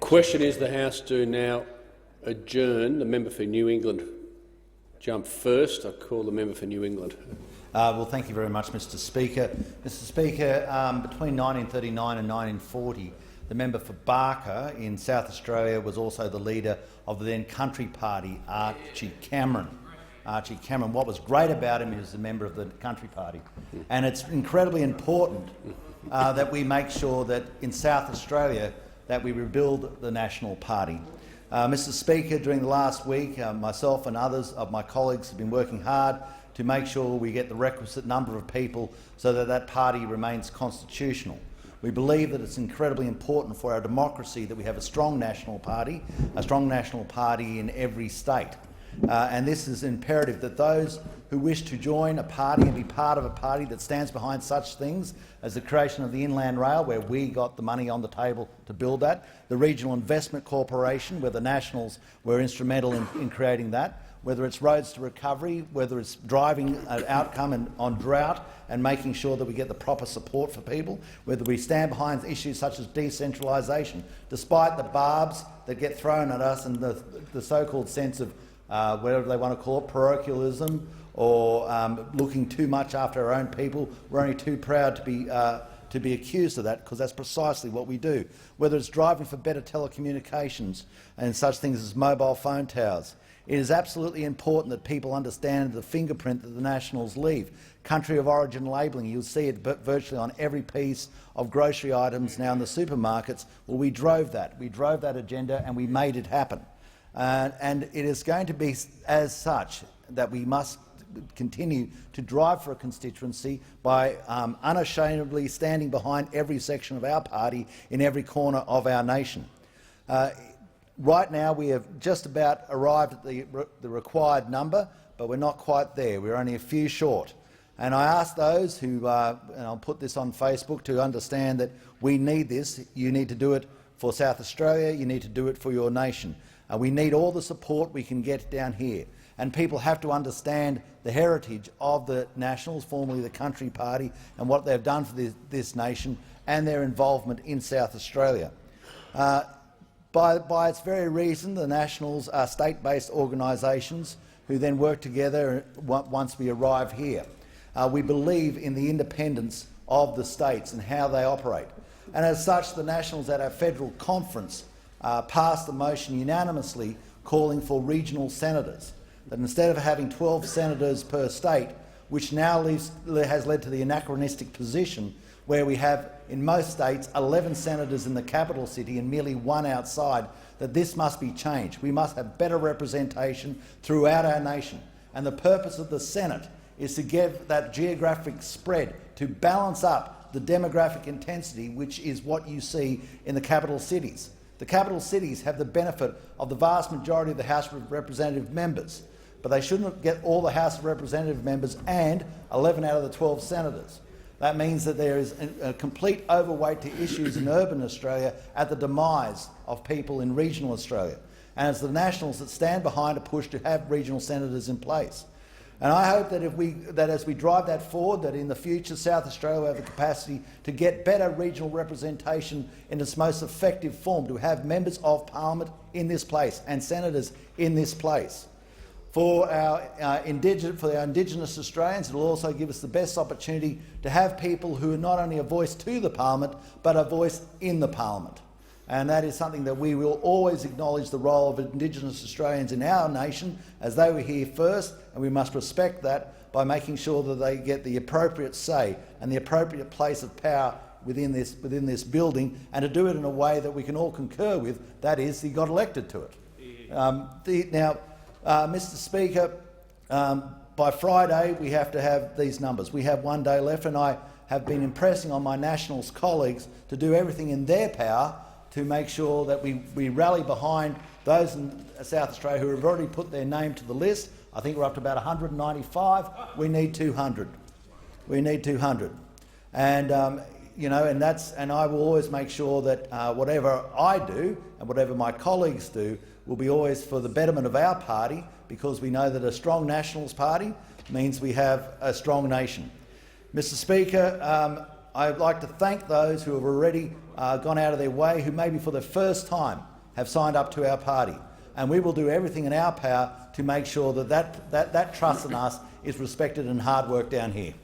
Question is the House do now adjourn. The member for New England jump first. I call the member for New England. Well, thank you very much, Mr Speaker. Mr Speaker, between 1939 and 1940, the member for Barker in South Australia was also the leader of the then Country Party, Archie Cameron. What was great about him is a member of the Country Party. And it's incredibly important that we make sure that in South Australia that we rebuild the National Party. Mr Speaker, during the last week, myself and others of my colleagues have been working hard to make sure we get the requisite number of people so that that party remains constitutional. We believe that it's incredibly important for our democracy that we have a strong national party in every state. And this is imperative that those who wish to join a party and be part of a party that stands behind such things as the creation of the Inland Rail, where we got the money on the table to build that, the Regional Investment Corporation, where the Nationals were instrumental in creating that, whether it's roads to recovery, whether it's driving an outcome on drought and making sure that we get the proper support for people, whether we stand behind issues such as decentralisation, despite the barbs that get thrown at us and the so-called sense of whatever they want to call it, parochialism, or looking too much after our own people. We're only too proud to be accused of that, because that's precisely what we do. Whether it's driving for better telecommunications and such things as mobile phone towers, it is absolutely important that people understand the fingerprint that the Nationals leave. Country of origin labelling, you'll see it virtually on every piece of grocery items now in the supermarkets. Well, we drove that. We drove that agenda and we made it happen. And it is going to be as such that we must continue to drive for a constituency by unashamedly standing behind every section of our party in every corner of our nation. Right now we have just about arrived at the required number, but we're not quite there. We're only a few short. And I ask those who, and I'll put this on Facebook, to understand that we need this. You need to do it for South Australia. You need to do it for your nation. We need all the support we can get down here. And people have to understand the heritage of the Nationals, formerly the Country Party, and what they've done for this nation and their involvement in South Australia. By its very reason, the Nationals are state-based organisations who then work together once we arrive here. We believe in the independence of the states and how they operate. And as such, the Nationals at our federal conference passed a motion unanimously calling for regional senators, that instead of having 12 senators per state, which now has led to the anachronistic position where we have in most states 11 senators in the capital city and merely one outside, that this must be changed. We must have better representation throughout our nation. And the purpose of the Senate is to give that geographic spread to balance up the demographic intensity, which is what you see in the capital cities. The capital cities have the benefit of the vast majority of the House of Representative members, but they shouldn't get all the House of Representative members and 11 out of the 12 senators. That means that there is a complete overweight to issues in urban Australia at the demise of people in regional Australia. And it's the Nationals that stand behind a push to have regional senators in place. And I hope that as we drive that forward, that in the future South Australia will have the capacity to get better regional representation in its most effective form, to have members of parliament in this place and senators in this place. For our Indigenous Australians, it will also give us the best opportunity to have people who are not only a voice to the parliament, but a voice in the parliament. And that is something that we will always acknowledge, the role of Indigenous Australians in our nation, as they were here first, and we must respect that by making sure that they get the appropriate say and the appropriate place of power within this building, and to do it in a way that we can all concur with, that is, he got elected to it. Mr Speaker, by Friday we have to have these numbers. We have one day left, and I have been impressing on my Nationals colleagues to do everything in their power to make sure that we rally behind those in South Australia who have already put their name to the list. I think we're up to about 195. We need 200. We need 200. And and I will always make sure that whatever I do and whatever my colleagues do will be always for the betterment of our party, because we know that a strong Nationals party means we have a strong nation. Mr Speaker, I'd like to thank those who have already gone out of their way, who maybe for the first time have signed up to our party, and we will do everything in our power to make sure that that trust in us is respected and hard work down here.